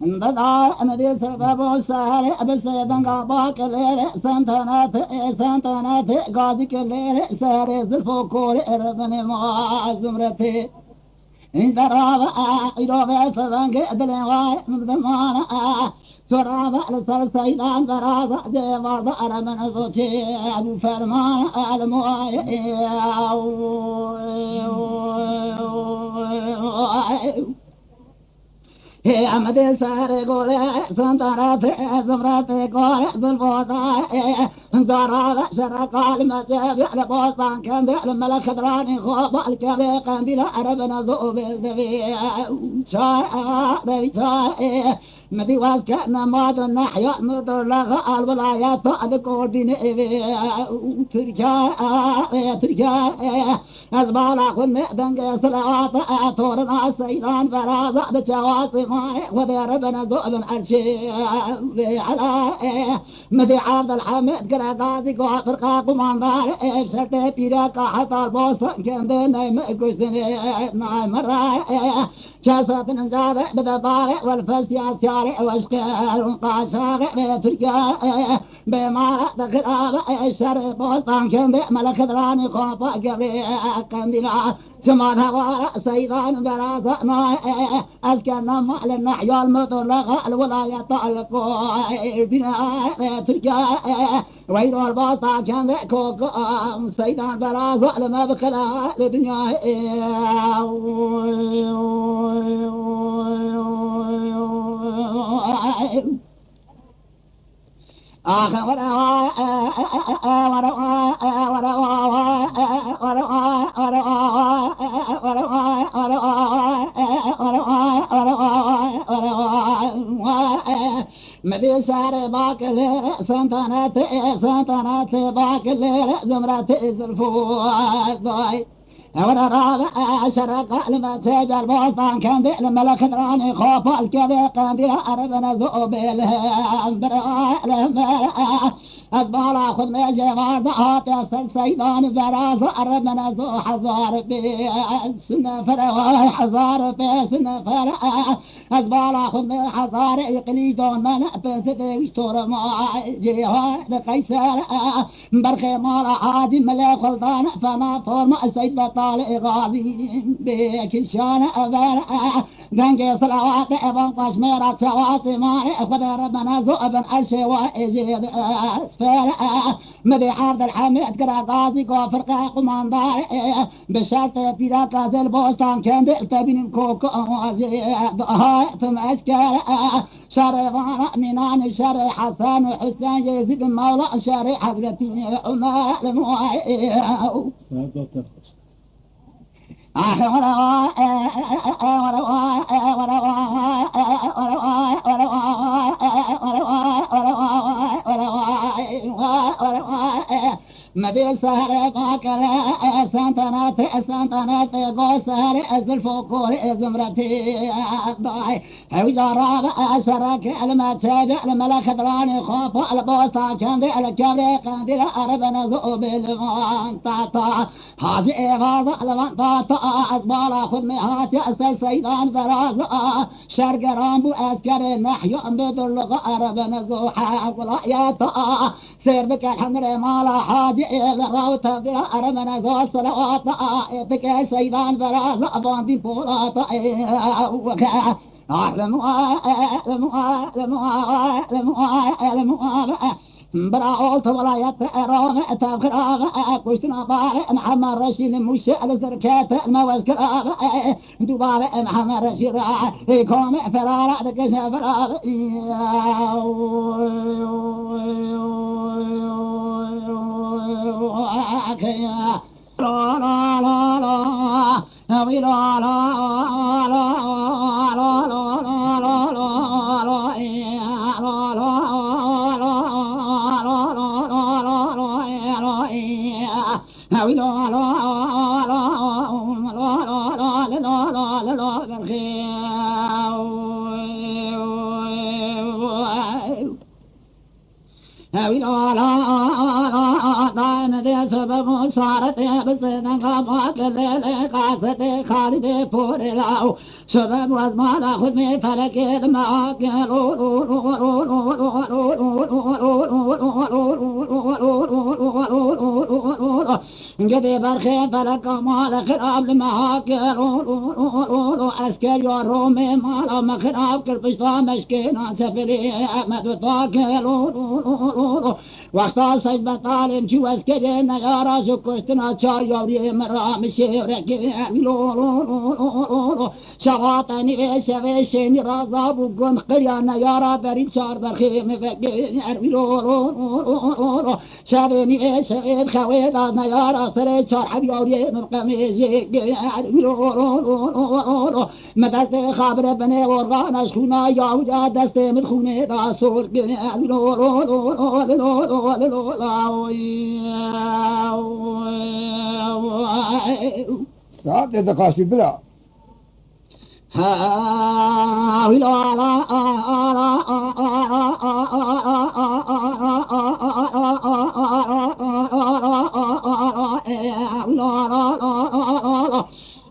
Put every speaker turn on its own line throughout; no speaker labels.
انتظار أمدي سبب السهر بسيدن قاباك الليل سنتنات قاضيك الليل سهر زلفو كول اربني مع زمرتي انت رابع يروغي سبنك ادلي مبدمانا ترابع لسر سيدان برابع جيبار بارا من زوتي ابو فرمان المواي أمدي ساري قولي سنتراتي زمراتي قولي زلفوطاي جرابة شرقا المجيب على بوسطان كندي الملك دراني خوب الكبي قنديل عربنا زوبي ذبي شاي شاي مدي واسكنا مادو نحيا مدو لغا الولايات أذكر ديني تركيا أزبالا كن دنجي سلوات تورنا سيدان فرازة دجواسي ماي وذي ربنا ذؤب عرشي على مدي عبد الحميد قرقازي قوة فرقا قمان باري شرطي بيراكا حتى البوسطن كندي نايم قشتني نايم راي شاسة نجابة بدباري والفسيا سياري واشكال ونقاشاغي تركيا بمارا دخلابة الشري بوسطن كندي ملك دراني خوفا قبري قنديلا سمان هوارا سيدان براسة ناي أسكن مال النحيا المطلقة الولاية القوي بناء تركيا ويدو الباسطة كان ذكوك سيدان براسة لما بخلا لدنيا آخر مدي ساري باك الليل سنتنات باك الليل زمرتي زلفوت وانا رابع شرق المسجد البوسطان كندي الملك دراني خوف الكذي قنديل عربنا ذوب الهم أزبالا خذ ميجي وارضعات يسر سيدان براز عربنا ذو حزار بي سنة فرواي حزار بي سنة فرع أزبالا خذ مي حزار يقلي دون من بسدي وشتور معي جيها بقيسر برخي مالا حاجي ملك خلطان فما فورما سيد بطال غازي بكشان أبر دنجي صلوات ابن قشميرة شواتي مالي خذ ربنا ذو ابن عرشي واجيد اسفل مدي عبد الحميد قراقازي قوفرقا قمان داري بشرط بيراكا ذي البوسطان كان بيتبين كوكو واجيد هاي فمسكر شريفانا منان شري حسن وحسين يزيد مولا شري حضرتي عمر الموائي مدي سهر باكر سنتنات قو سهر ازلفو كوري زمرتي ضاي هاي جراب شرك المتابع الملك دراني خوف البوسطة كندي الكبري قندي العربنا ذوب المنطقة حاجي إيغاظ المنطقة أزبالا خذ مهات يأسر سيدان فرازة شرق رامبو أسكر نحيو بدل عربنا ذوحا ولاياتا سير بك الحمد مالا حاجي الغوطة في العربنا ذو الصلوات يتك سيدان فرازة باندي بولاتا براعوت ولاية روم تبخراب كشتنا بار محمد رشيد مش الزركات الموسكراب دباب محمد رشيد كوم فرارة دكش فراب لا لا لا لا لا لا سبب صارت بسنن قامات الليل قاصد خالد پور لاو سبب از مالا خود می فلک المعاقل جدي برخي فلك مال خراب المعاقل اسكر يا رومي مال مخراب كربشتا مشكينا سفلي احمد وطاقل وقتا سجد طالب شو اسكرين يا راس كشتنا چار يوري مرام شيرك شواطني وشوشني رازا بقون قريانا يا را دريب شار برخي مفكين شابني وشوين خويدانا يا را سري شار حبيوري نرقمي مدرسة خابر بني ورغانا شخونا يعودا دست مدخوني دا سور
ساعات دقاشي بلا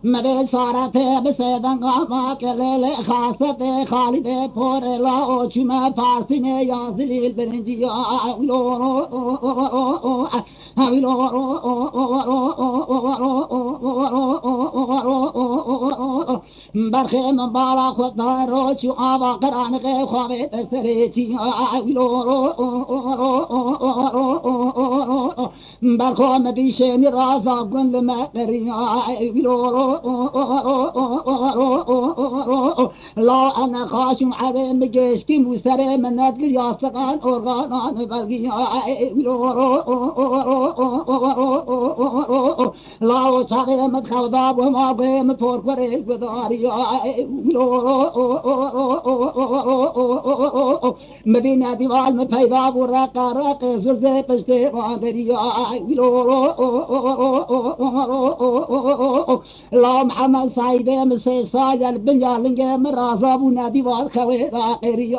مدي صارت بسيدن قامك الليل خاصة خالد پور لاو چما پاسنه یا زلیل برنجی برخي من بالا خود رو چو آوا قرانق خوابت سریچی برخو مدیشنی رازا گند مقری لا انا خاشم على مجشتي مسر من ندل ياسقان اورغانان بلغي لا وصار متخوضا وما بهم تورقر البداري مدينة ديوال مفيدا ورقا رق زلزة پشت قادري لا محمد سعيد مسي ساجل بنيالنج مرازا بنادي والخوي غاقري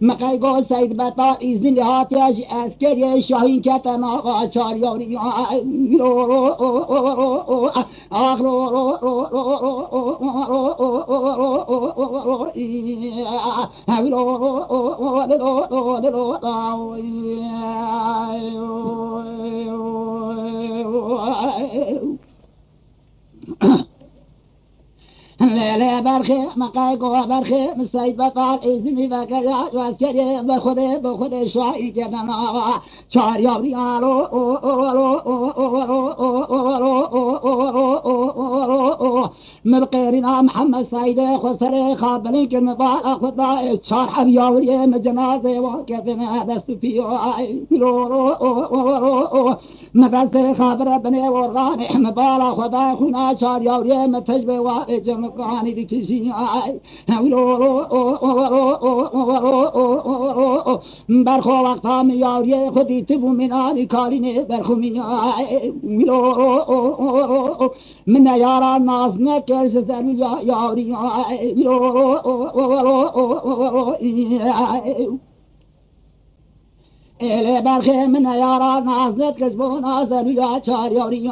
مقايقو سيد بطار إذن لهاتياش أسكري شاهين كتنا غاشار يوري لا برخي مقايقو برخي مسيد بطال إذني بكذا واسكري بخده شاي كدنا چار يابري مبقيرنا محمد سيد خسري خابلين كلمة بالا خدا چار حبيوري مجنازي وكذنا دست فيه مدرسة خابر بني ورغاني مبالا خدا خنا چار يوري متجبه واجم قاني بكشي برخو وقتا مياري خدي تبو مناني كاريني برخو مياري من يارا ناز نكرش زنو ياري إلي برخي من يارا نازت كسبو نازل يا چار يوري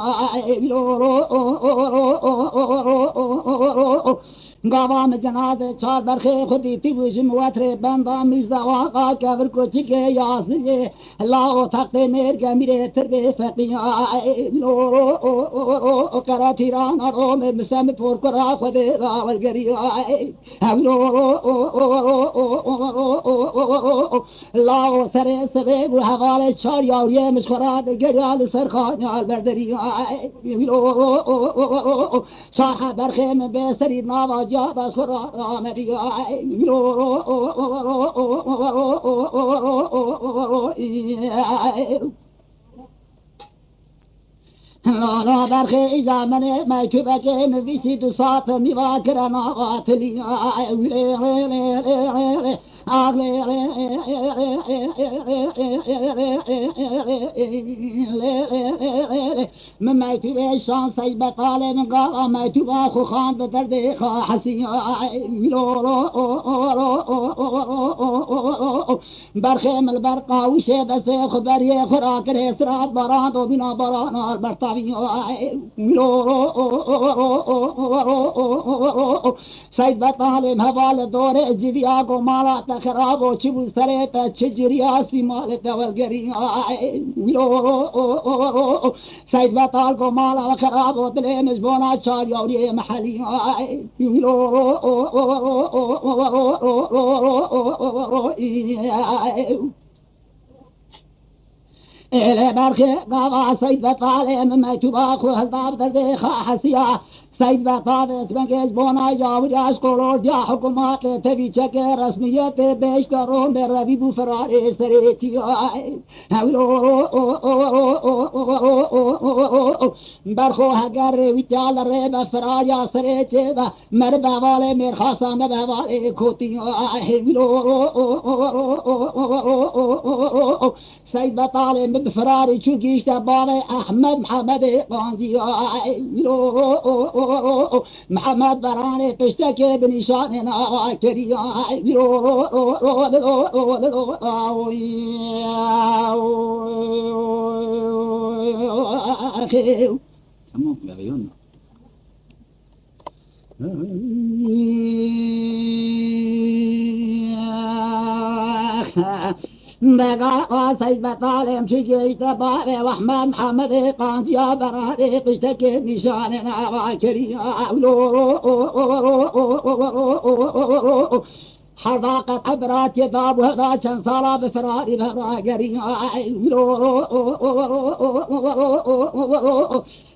قوام جنازه چار برخي خودي تيوش مواتر بندا مجدا واقع كبر كوچي کے ياسي الله تخت نرگا میره تربه فقيا قرا تيران روم مسم پور کرا خود راول گري الله سر سبب حواله چار يوري مشخرات گريال سرخان بردري صاحب برخي من بسري نواج يا دسورا آمدی لا برخي زمن ما كبك نفسي دو ساعة مواكرنا غاتلي من ما يتوب شان سيد بقال من قال ما يتوب أخو خان بدرد حسين برخيم البرقا وشيد السيخ بريه خراك الاسرار بران دو بنا بران البرطابي سيد بطالم هوال دور جبياغو مالا تخرابو چبو سريتا چجرياسي مالتا والقرين سيد بطالكو مالا خرابو دلي مجبونا چار يوري محلي إلى برخي قضاء سيد بطالم ما تباخو هالباب دردي حسيا سيد بطالم تبنكيز بونا جاوري أشكولور ديا حكومات تبي چكي رسميات بيشترون بربي بو فراري سريتي برخو هگر ويتال ريبا فراريا سريتي مربا والي مرخاصا نبا والي كوتي سيد بطالم بفراري چوكيش تبالي أحمد محمد قانجي محمد براني قشتكي بنشان ناكري تمام يا بيونا بقى سيد بطالم شجيش تباري واحمد محمد قانجيا براني قشتكي بنشان ناكري حذاقت عبرات يذاب وهذا كان صار بفراري بهراجري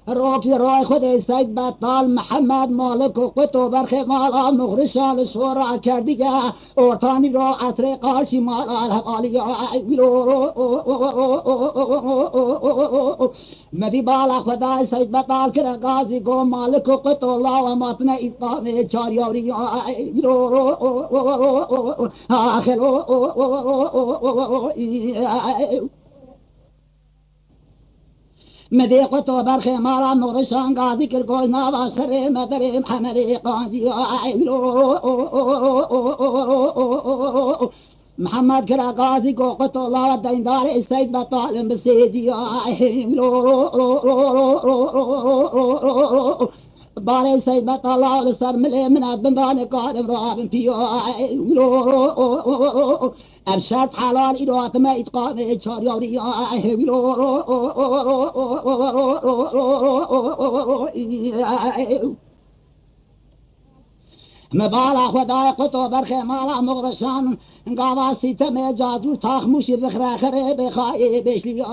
روكي راي خدي سيد بطال محمد مالك وقتو برخي مالا مغرشان الشورع كردقة وطاني را عطر قارشي مالا الهقالي مدي بالا خداي سيد بطال كرا غازي قوم مالك وقتو الله وماتنا إطاني چاريوري آخر مديق تو برخي مالا مغرشان قاضي كرقوي نابا سري مدري محمدي قاضي محمد كرا قاضي قوقتو الله الدين دار السيد بطالم بسيدي باري سيد بطلع لسر ملي من الدندان قادم رابن فيه أبشرت حلال إدوات ما إتقامي شاريوري مبالا خدای قطو برخي مالا مغرشان قاوا سيتم جادو تاخ مشي بخرا خري بخاي بشلي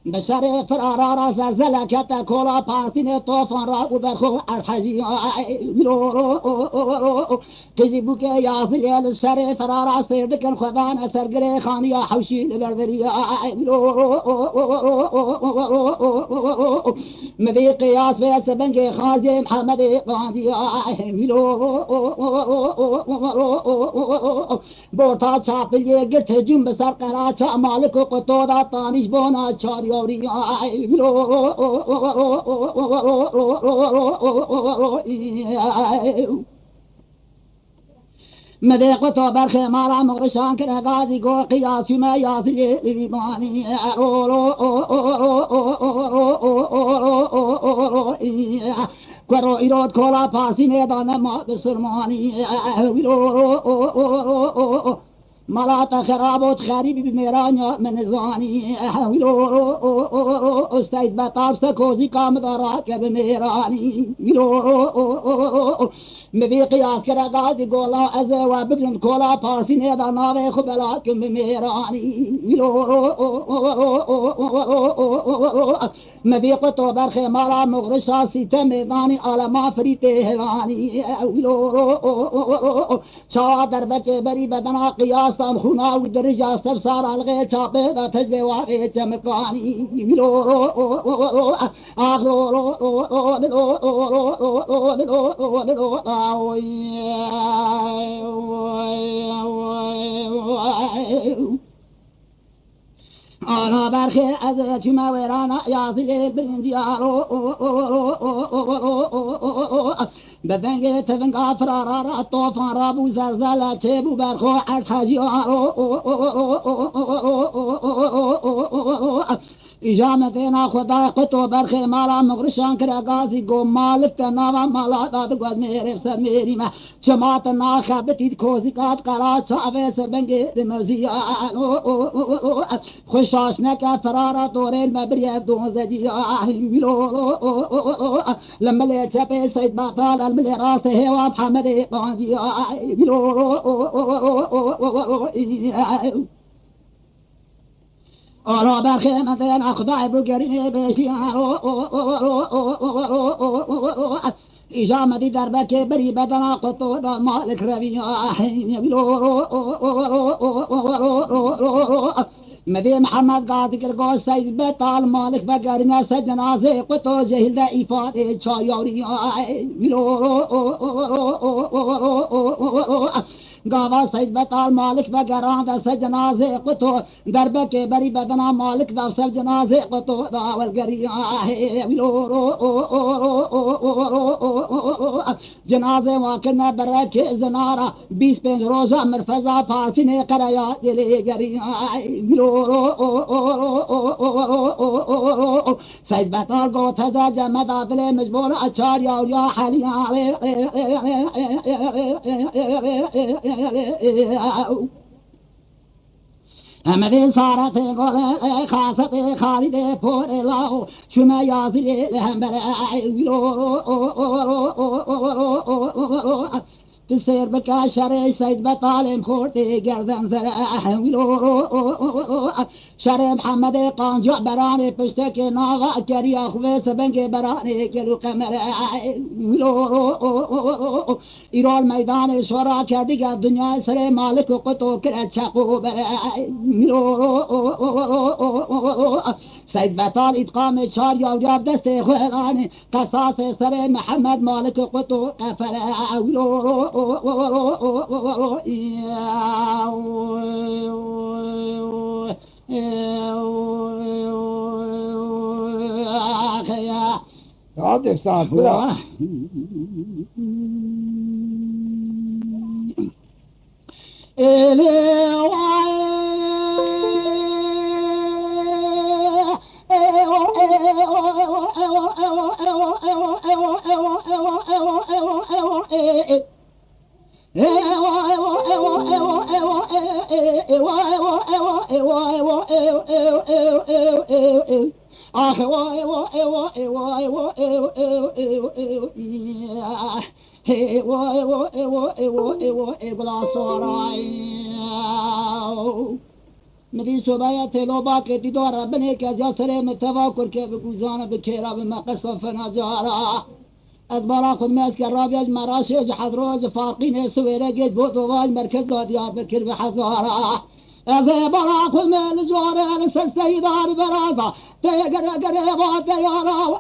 بشر فرارا زلزلة كتا كولا بارتين طوفان راقو برخو الحجي كذبوك يا فليل الشر فرارا سيدك الخبان سرقري خانيا حوشي لبربري مذي قياس في سبنجي خازي محمد قاضي بوتا چاپلي قلت هجوم بسر قراچا مالك قطودا طانش بونا چاري مذيق تو برخي مالا مغرشان كنا غازي قو قياس ما ياثي لباني كرو إيرود كولا باسي ميدان ما بسرماني ملاتا خرابوت خريبي بميرانيا من زاني سيد بطاب سكوزي قام دراك بميراني مذي قياس كرا غازي قولا أزوا بقلن كولا باسي نيدا ناوي خبلاك بميراني مديق تو برخ مالا مغرشا سیت میدانی عالما فریت هلانی چا در بچه بری بدنا قیاسم خونا و درجا سب سار الغی چاپه دا تجبه واقع چمکانی آنا برخی از چما ویرانا یازی بلندیارو بدنگ تفنگا فرارا طوفان رابو زلزله چه بو برخو ارتجیارو اجامتنا خدا قطو برخی مالا مغرشان کرا گازی گو مالک تناوا مالا داد گوز میرے سر میری میں چمات ناخا بتید کوزیکات قرا چاوے سبنگی دمزیان خوشاش نکا فرارا دورین مبریه دوزجی لما لي چپے سید باطال الملی راس هوا محمد قانجی آرا برخی مدین خدای بگرینه بشی ایجامدی در بکه بری بدنا قطو دا مالک روی مدی محمد قاضی کرگو سید بطال مالک بگرینه سجنازه قطو جهل دا ایفاده چایاری گاوا سید بطال مالک بگران دا سجنازه قطو دربه که بری بدنا مالک دا سب جنازه قطو دا والگری جنازه واقع برک زنارا 25 روزا مرفزا پاسین قریا دلی گری سید بطال گو تزا جمد عدل مجبور اچار یا حالی همه سارت گل خاصت خالد پور لاو شما یازی لهم برای تسير بك شري سيد بطال مخورتي قردن شري محمد قانجع براني پشتك ناغا كري اخوه سبنك براني كلو قمر ايرو الميدان شورا كدق الدنيا سري مالك قطو كرا چقو سيد بطال اتقام شار يورياب دست خوالاني قصاص سري محمد مالك قطو قفر
عاطف ساعة برا
مدي سبايا تلو باكي تدور ربني كذا سلام التفاكر كيف كوزانا بكيرا بما قصة فنجارا أزبارا خد ماسك الرابيج مراشج حضروج فاقين سويرا جيد بوتواج مركز ديار بكير بحضارا أزبارا خد مال جوارا لسل سيدار برازا تيقر قريبا بيارا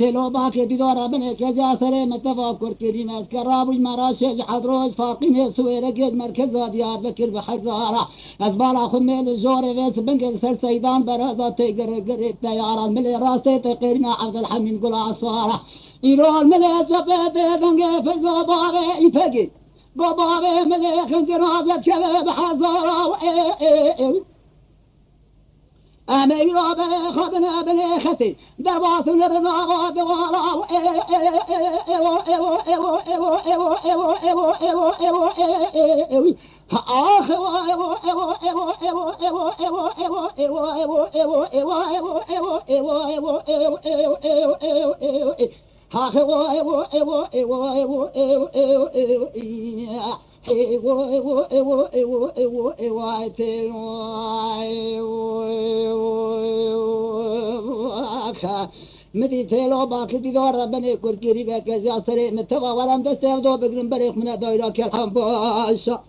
تلو باكي بدورة بني كذا سري متفاكر كريمات كرابوج مراشج حضروج فاقين سويرة جيج مركز ديار بكر بحزارة أزبالا خميل الجوري فيس بنك سر سيدان برازة تيقر قريب تيارا الملي راسي تقيرنا عبد الحميد قل أسوارة إيرو الملي جبه بنك فزو بابي إنفقي قو بابي ملي خنزر هذا كبه بحزارة أمي رابع خبنا بني ختي دربات نرنا رابع ولا مدي تلو باكي دار ربنا يكون قريبك يا سري متوا ولم تستوعب بقرن بريق من دايرة كلام باشا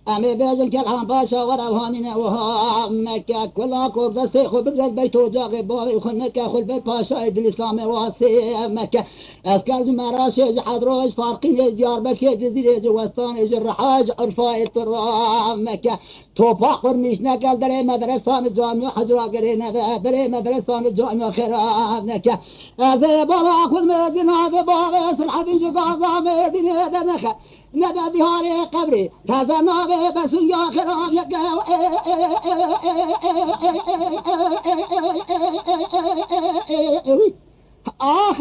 أمي بيجن كلام باشا وروهاننا وها مكة كلها قرد سيخو بقرد بيت وجاغي باري وخنك أخو البيت باشا إد الإسلام واسي مكة أسكال مراش يج حضروج فارقين يج جار بركي جزيرة جوستان يج الرحاج عرفاء الترام مكة توباق ورميش نقل دري مدرسان جامع حجرا قرينا دري مدرسان جامع خيران مكة أزي بالا أخذ مجن هذا بالا الحبيج قاضا مدينة دنخة ندى دهاري قبري كذا نابي بس يا خراب يقاو آخ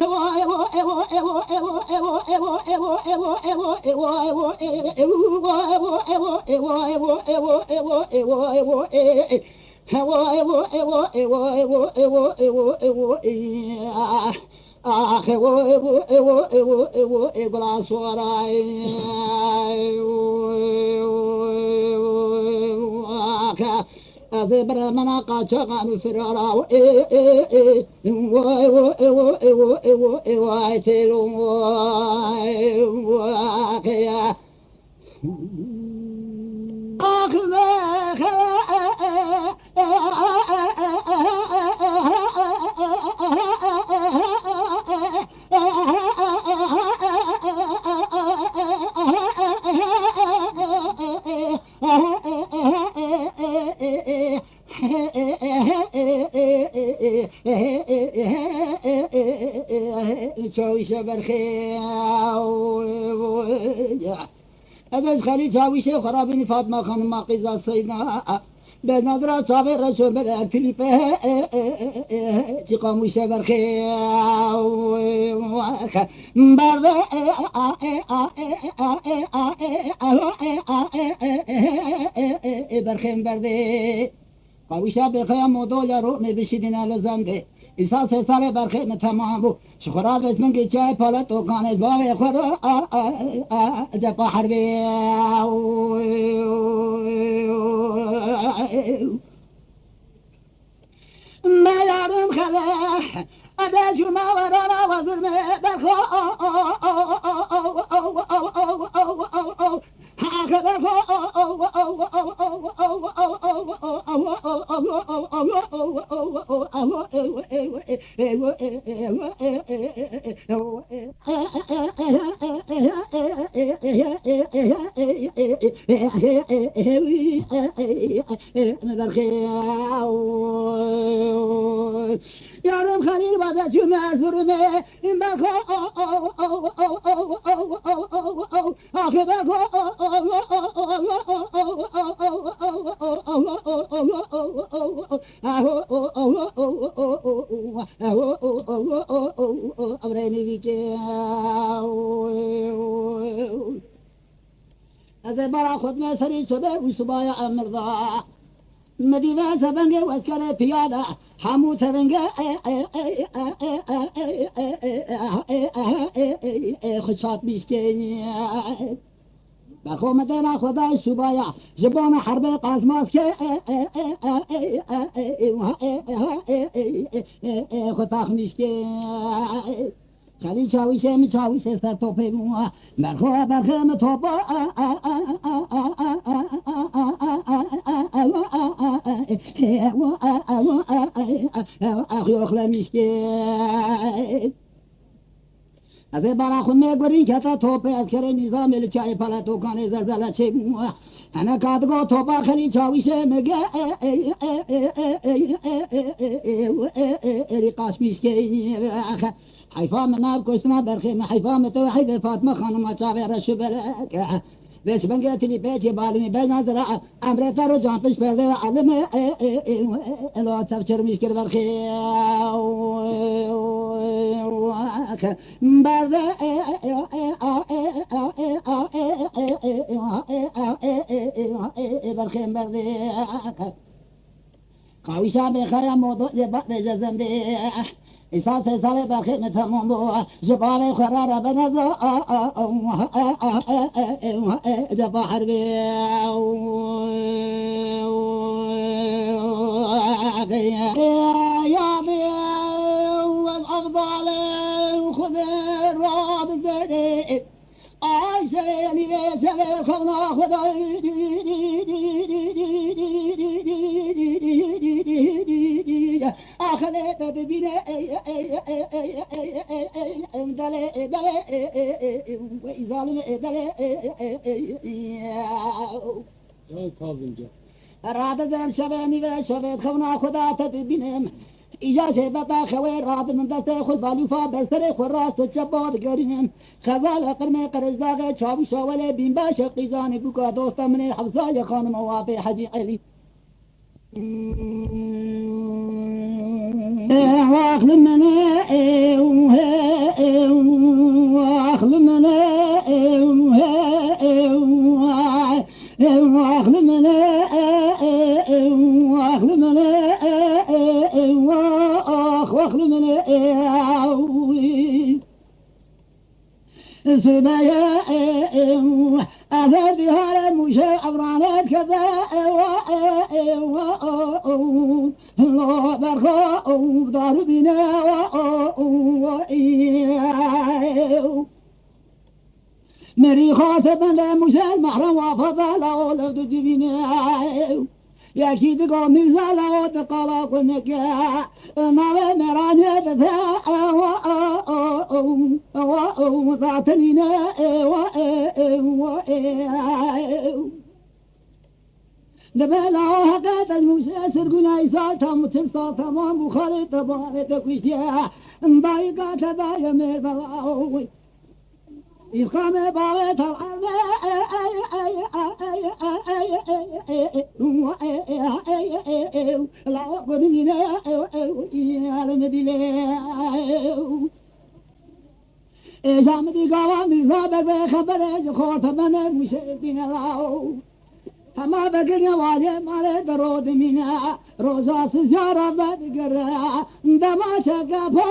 بلا صوراي آخ أذبر منا قاتشان فرارا تسوي شبر خير أدرس خالي تسوي شيء خرابين فاطمة خانم ما قيزة سيدنا بنظرة صابر رسول بدأ كليبه تقام شبر خير برد برخيم برد قويشا بخير مودولا رو نبشیدن لزنده ایسا سه سال برخیم تمام بود شخرات اسمن که چای پالا تو کانش باوی خود جفا حربی ما یارم خله أداج ما ورانا وظلم برخو هكذا يا رب خليل بعد جمع زرمه إن بخو آخر أمرني بك هذا برا خد ما سري سبع وسبايا أمرضا مدينة سبنجة وسكرة بيادا حمو سبنجة خشات بيشكي بخو مدينة خداي سبايا زبان حرب قاسماس كي خطاخ ميشكي خلي چاويشه می چاويشه سر توپه مو برخو برخم توپا اخي اخلا ميشكي از برا خود میگوری که تا توپ از کره نظام الچای پلا تو کانه زلزله چه مو انا کادگو توپا خلی چاویشه مگه ریقاش میشکی حیفا مناب کشتنا برخیم حیفا متوحید فاطمه خانم چاوه رشو برک بس بنجتني بيتي بالمي بين زرع أمر ترى جامبش برد علم لا تفسر مشكلة برخي برد برخي برد قوي شابي خير موضوع جبات جزم دي إساس سالي بخير متموضوع جبالي قرار بنزو جبا حربي يا بي والأفضل خذ الراد الزيدي عايشيني بيشبه خبنا خذ أخليت ببينا دلي دلي وإذا دلي راد زين شباني بشبه خبنا خذ تدبينم إجازة بتا خوي راد من دست خود بالوفا بسر خود راست چباد گریم خزال قرم قرش داغ چاوی شاوله بین باش قیزان بوکا دوست من حفظای خانم وافی حجی علی واخل من واخل من واخل من واخل من واخل من سبايا أثر دهار مشى عبرانات كذا الله برخو دار بنا مري خاطب من مشى المحرم وفضل أولاد جبينا يا كيد قوم زلا وتقلا كنكا ما مراني دفا ذاتنينا دبلا هذا تجمع سرقنا يسالتا مترسا تمام بخاري تباري تكوشيا ضايقا تبايا ميزلا يخام بابت الأرض لا قدمنا على مدينة جامدي قوام الزابق خبر جخوت من مشرفين الله فما بقي واجه مال درود منا روزا سجارة بدقرا دما شقفا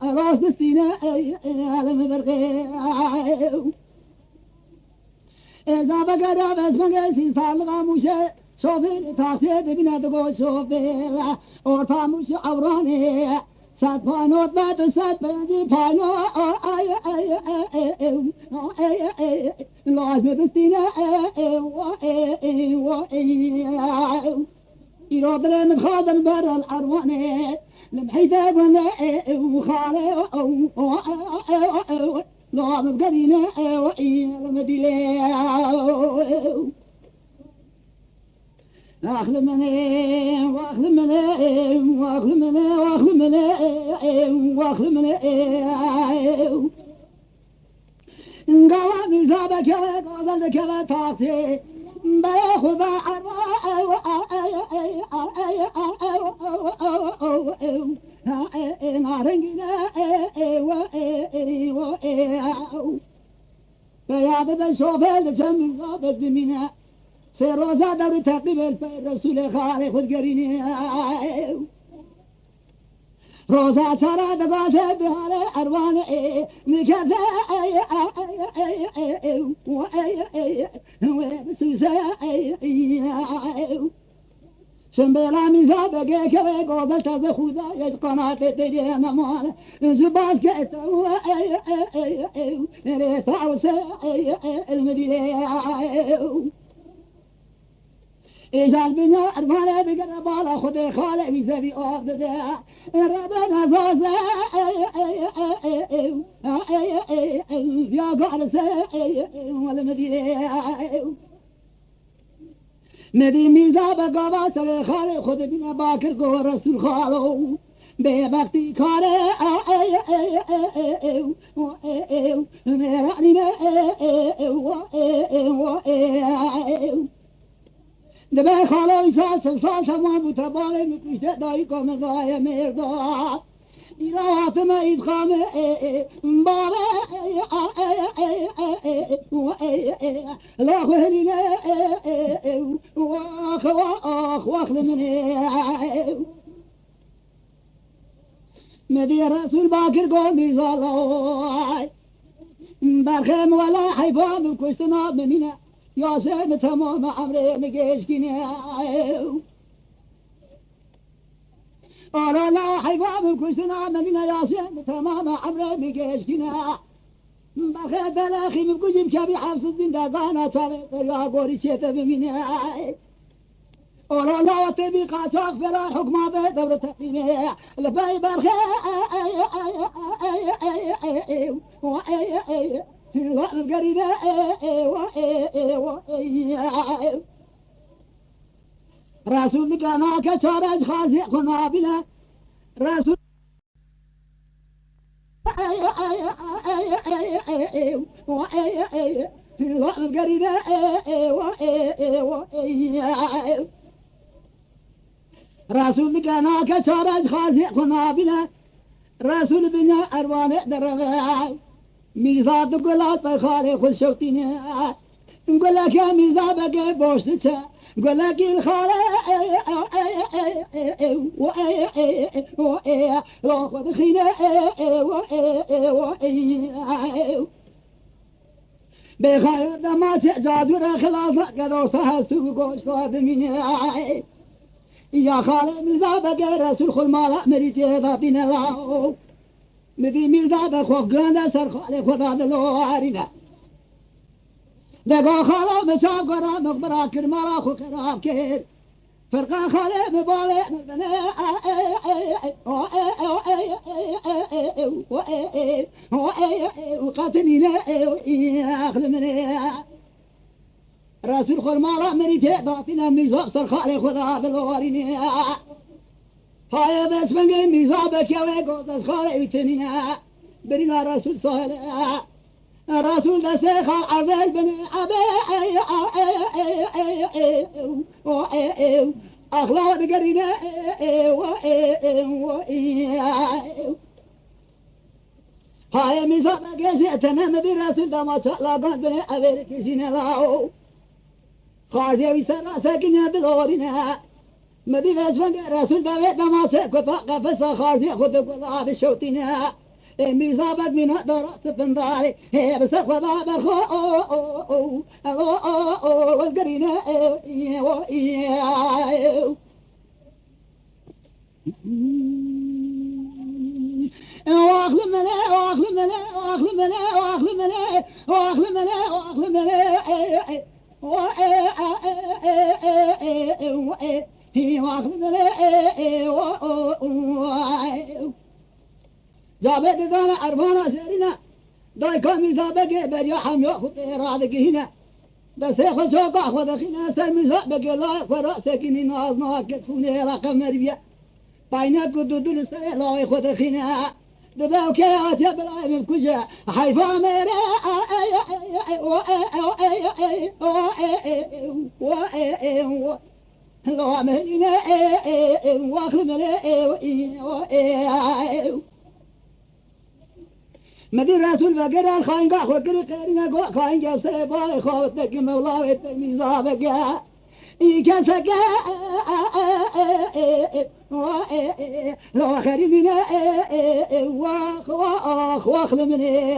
راس السيناء على مبرقي إذا بقى بس بقى سالغا مشي شوفي تاخذ بنا تقول شوفي أورتا مش عوراني سات بانوت بات سات بنجي بانو لازم بستينا يراد من خادم برا العرواني لمحيت ابن وخالي لازم قرينا المدينة أخل مني وأخل مني وأخل مني وأخل مني وأخل مني قوامي زابك وقضلك وطاسي بياخذ نارنجنا بياض بشوفه لجمع زابك بمنا في روزا دور تقريب الرسول خالي خذ قريني روزا ترى دقات بهالي أروان نكذا وبسوسا شنبلا ميزا بقى كوي قوضل تزخودا يشقنا تدرينا مال زباس كتو ريتا وسا المدينة إيجال بنا أرمانا بقرب على خذي خالي بيزبي أخذ ذا ربنا زوزا يا قارسا والمدينة مدي ميزا بقابا سري خالي خذ بنا باكر قوة رسول خالو به وقتی کار دبه خالای سال تمام بود تباره میکشته دایی کام زای مردا ایرا حاتم اید خامه باره لا خهلینه واخ منه مدي رسول باكر قوم يزالوي برخم ولا حيفان كشتنا مننا يا سيد تمام عمري مكيشكنا أنا لا حيفان كشتنا مننا يا سيد تمام عمري مكيشكنا برخم دلاخي مبكوشي بكابي حافظ بن داقانا صارت يا قوري شيطة بمنا أولا لا تبي قاتاق فلا حكم هذا دولة تقيمة لباي برخي لا القرينة رسول كان كشارج خازي قنا بنا رسول لا القرينة رسول كان كشارج خازي قنا بنا رسول بنا أروان درغا ميزاد قلات بخاري خود شوتينا نقول لك يا ميزاد بقى بوشتها نقول لك الخاري لو خد خينا بخير ما تجادر خلاف قدر فهسو قوش فادمين يا خالي ميزاد بقى رسول خل مالا مريد هذا بنا لاو مدي ميزاد خوف قانا سر خالي خدا دلو عارنا دقا خالا مساب قرا مقبرا كرمالا خو خراب كير فرقا خالي مبالي مدنا وقاتنينا اخل مني رسول خل مالا مريد هذا بنا ميزاد سر خالي خدا دلو عارنا هاي بس من جاي ميزابك يا ويقول خالي يتنينا برينا رسول صالح رسول دسخ عبد بن عبد أخلاق قرينا هاي ميزابك يا زيتنا مدي رسول دما شاء بن عبد كيسينا لاو خاجي ويسرا ساكنة بالغورنا مدي فاسفن رسول داوود دما سكوت قفص خاجي خد كل هذا الشوتنا ميزابك من دراسة بنداري هي بس خدا برخو والقرينة واخل ملا واخل ملا واخل ملا واخل ملا واخل ملا واخل ملا واخل ملا جابت دانا أربانا شرنا داي كامي زابك بريا حم يأخذ إرادك هنا بس يأخذ شوق أخذ خنا سلم زابك لا فرأ سكني ناز ناز كتفوني رقم مربيا باينات قدود لسه لا يأخذ خنا دباو كيات يا برايم بكجا حيفا ميرا لا مهينا واخل ملا مدي رسول بقرا الخاين قا خكر قرنا قا خاين جاب سلبا خوتك مولا وتمي زابك يكسك لو خرجنا واخ مني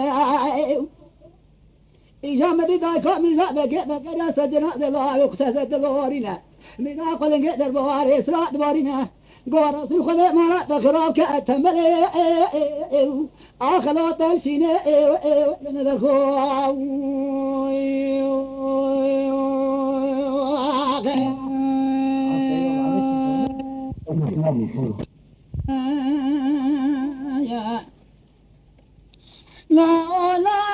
إجامة داي كامي زابك بقرا سجنا دلا يقصد دلورنا من أقل قدر بواري إسراء دوارنا قارس الخذ ما تخراب كأتمل أخلاط السنة لمن الخواه لا لا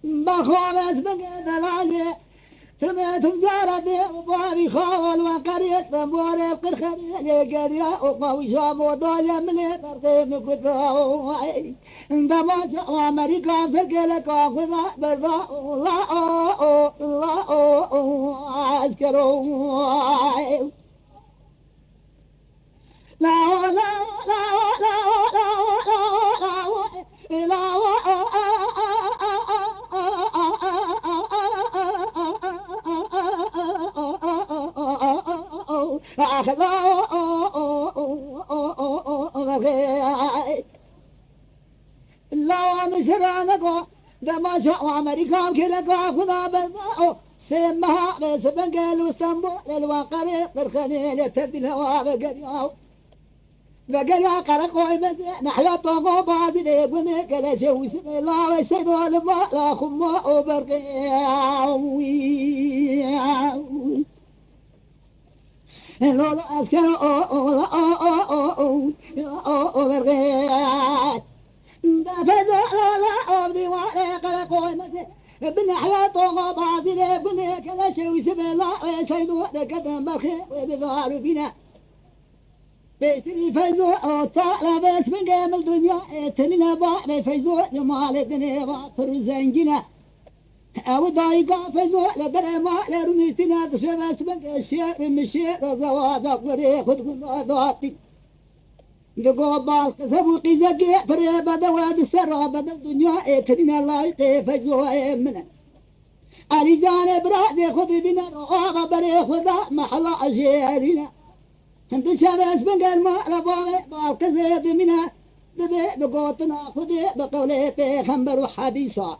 بخوابت بقد لاجي تميتم جارتي وباري خال وقريت بوري القرخري قريا وقوي شابو دولي ملي برقيم كتاوي عندما جاء أمريكا فكلك أخذ برضا الله أذكروا لا لا لا لا لا لا لا مسرانكو دما شاء أمريكا كلكا خدا بالباو سمها بس بنقل وسمبو للوقري قرخني لتبدي الهواء بقرياو بقريا قرقوي بدي نحيا طوغو بعد ليبني كلا شو اسم الله ويسيدو لما لا خما وبرقياو لولا أذكر برقياو فزع لا أبدي وعلي قلقوي مدي بنحيا طوغو بعد ليبني كلا شو اسم الله ويسيدو لكتن بخير وبظهر بنا بيتري فيزو طالع بس من قبل الدنيا تنينا بعد فيزو جمال بني باطر زنجنا أو ضايقة فيزو لبري ما لرنيتنا تشبس من الشيء مشي الزواج أقوري خد كل ضاطي دقوا بالقصب وقيزقي فري بدا واد السرا بدا الدنيا تنينا لايقي فيزو منا علي جانب رادي خد بنا رغابة بري خدا محلا أجيرنا انت شابس بنقل ما لبوغي بالقزيد منها دبي بقوتنا خدي بقولي بيخنبر وحديثا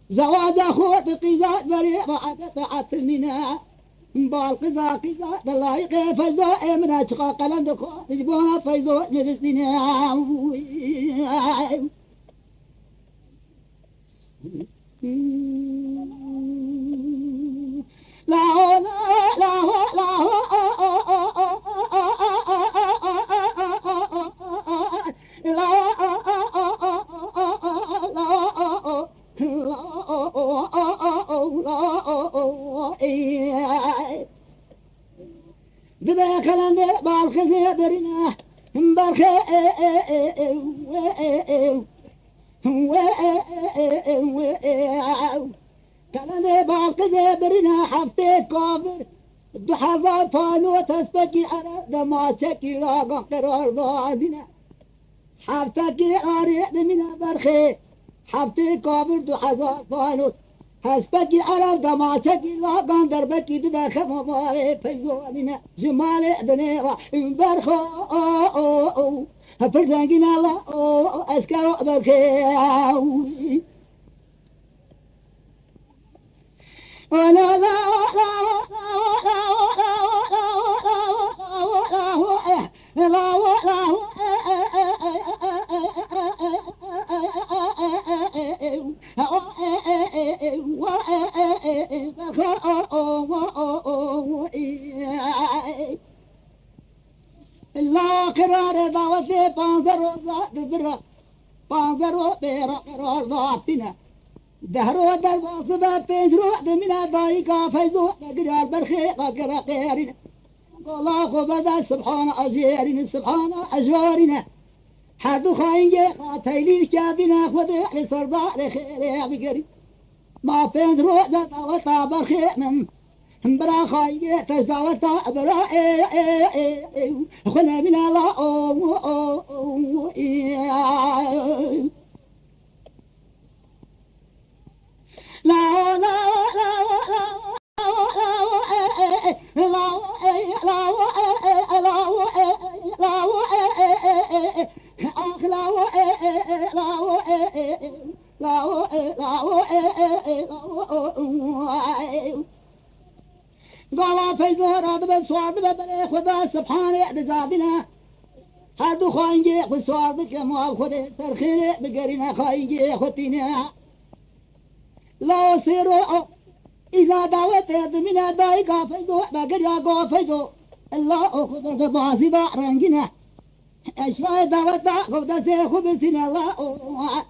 زواج أخوة قيزات بريء بعد تعتلنا بالقزا قزا دلايقي فيزو امنا شقا قلم دكو يجبونا فيزو نفسنا لا لا لا دبا كلام بالخزي برنا مبارخ كلام بالخزي برنا حفتي كافر بحظا فانو تسبكي على دماشك لا قرار ضادنا حفتك أريد من برخي حفتي كافر بحظا فانو هسبكي على دماشك لا قندر بكي دبا خفافي فيزواننا جمال دنيرا برخو فرزنقنا الله أسكروا برخي لا لا لا لا قرار دعوتي بانزرو ذات برا بانزرو بيرا قرار ذاتنا دهرو دربو سبا تجرو دمنا ضايقا فيزو بقرار برخي قرار قيرنا والله خبدا سبحان أجيرنا سبحان أجوارنا حدو خاينجي قاتيلي كابنا خذي لصربا لخير يا بقري ما بينزرو دعوتا برخي من برا خاينجي تجدعوتا برا خنا من الله لا لا قال فيزور هذا بالسواد ببري خدا سبحانه دجابنا هادو خاينجي خسواد كما خدا ترخيني بقرينا خاينجي خطينا لا سيرو إذا دعوت يدمنا دايقا فيزو بقريا قو فيزو الله أخذ بازي رنجنا اشوي دوتا قبضة سيخو بسن الله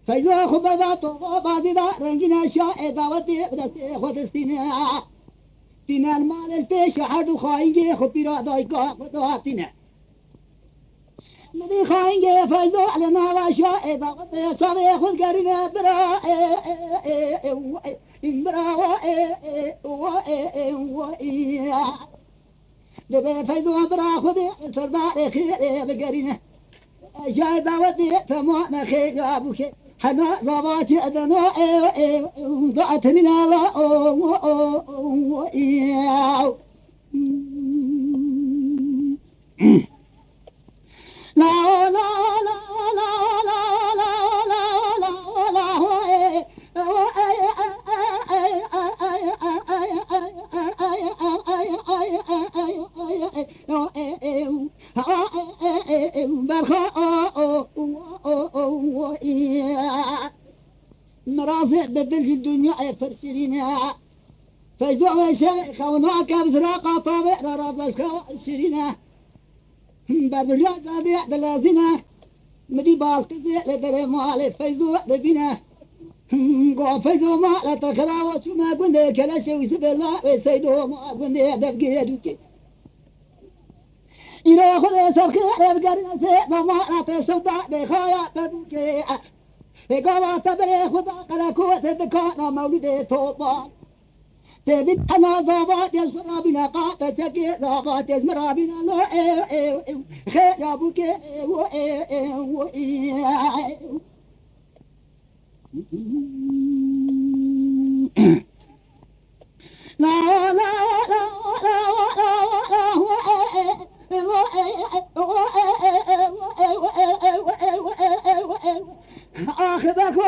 فيزو خبضة طوبة بعد رنجنا شاء دوتي قبضة سيخو دستنا تنا المال الفيش حدو خاينجي خبيرا دايقا قدواتنا مدي خاينجي فيزو علينا وشاء دوتي سوي خود قرنا برا برا دبي فيزو برا خودي سردار خير بقرينه جاي دعوتي تمام خير يا ابوك حنا ضباتي ادنا ضعت من الله لا لا لا لا مرافق بدل الدنيا فرسينا فيدعو شيخ وناك بزراقة طابع رابس شيرينا بابليا زادي دلازنا مدي بالقزي لدري مالي فيدعو دبنا فيدعو ما لا تخراوة ما قلنا كلا شيء سبلا ويسيدو ما قلنا دبقي يدوكي إلى خذ سرخي بقرنا في ضمانة السوداء بخايا تبكي قال تبري خذ قلكو تذكرنا مولد توبا تبت أنا ضابط يزمر بنا قاطة شكي ضابط يزمر بنا لو خير يا بوكي لا لا لا آخذك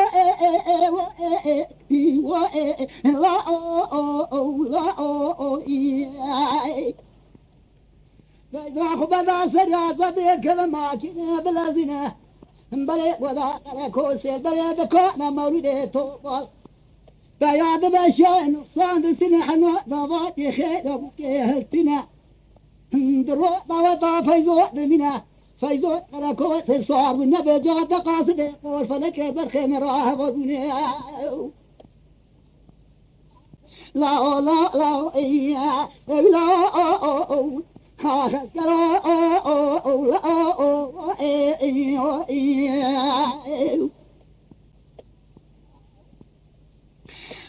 فإذا خبذا سريا صديق كلمة كنا بلازنا بلي وذا كوسي بلي بكونا مولد توبال فيا بشاء نقصان سنحنا ضباطي خير بكي هلتنا درو ضوطا فيزو دمنا فيزو قلقو سيصار والنبي جات قاصد قول فلك برخي مراه غضوني لا لا لا إيا لا لا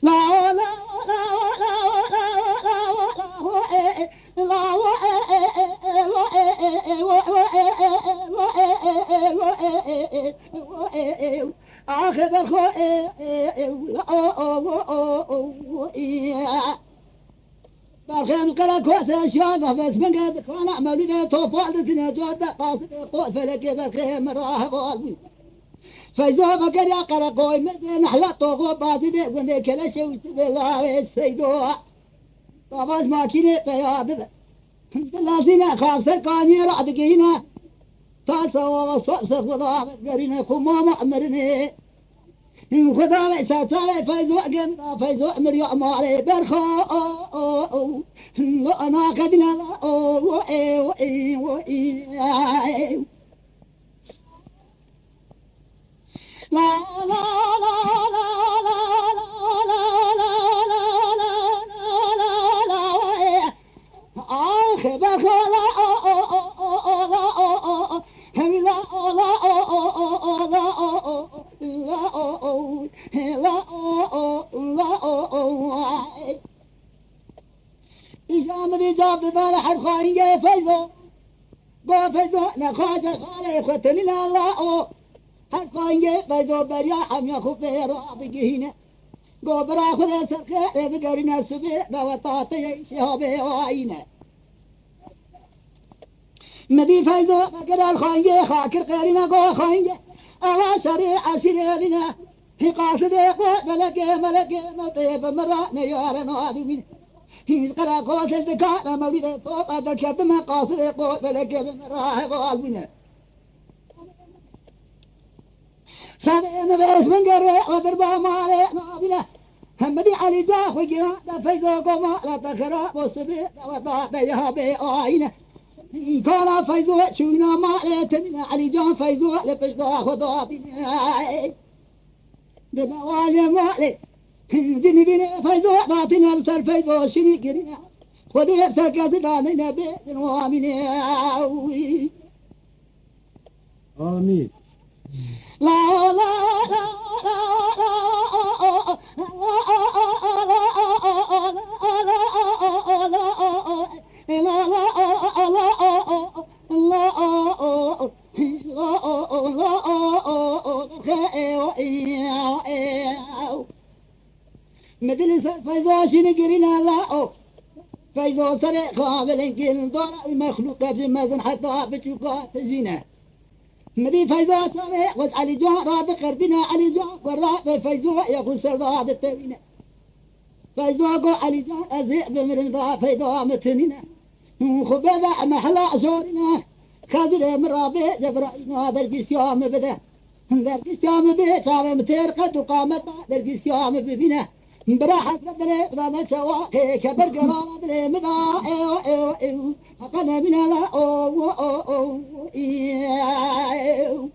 لا لا آخذ باخم كلا كوسة شاذة بس من قد كان عمل ذا توفال ذي جود قاصد قوس فلك بخيم راه قلبي فإذا بقر يا قرا قوي مثل حياة طوغو بعد ذي وذي كلا شيء بالله السيدوها طبعا ما كني بياد الذين خاصة كاني رعدقينا تاسوا وصوص خدا قرينا كمام أمرني خدا ساتاي فيزو أجمع فيزو أمر يعمى عليه برخاء لا أنا كدنا لا لا لا لا إجامة جاب ذا حد خارجة فيزو فيزو نخاش خالي ختم الله حد خارجة فيزو بريا حم يخوف رابقهنا برا خذ سرخة بقرنا سبيل دوطاتي شهابي وعينا مدي فيزو بقر الخانجة خاكر قرنا قو خانجة أوا سريع سريعنا في قاصد قوت ملك مطيب مرا نيارنا عدوين في قرا قوت الذكاء مولد فوق ذكرت ما قاصد قوت ملك مرا قوالبنا سامعنا بس من قرع وضربا مالي نابنا همدي علي جا خجنا فيزو قوما لا تخرا بصبي وطاط يهابي آينا كان فيزو شونا ما لتنا علي جان فيزو لبشتا خداتنا بموالي مالي زين بنا فيزو باتنا الفيزو شني قرنا خذي سرقة داننا بيت وامنا
آمين.
لا لا لا مدرسة فيزا شنقرنا لا فيزا سرق قابل كل دور المخلوقات مازن حتى بتشوكات زينة مدي فيزا سرق وز علي جان راب قربنا علي جان وراب فيزا يقول سراب التوينة فيزا قو علي جان أزيء بمرمضا فيزا متنينة خبذا محلا شورنا خذل مرابي جبرائنا درق السيام بده درق السيام بيه شاب متير قد وقامت درق السيام ببنا براحة بدري بدا شواقي كبر قرار بلي مدا ايو ايو ايو أقنا من لا او او او ايو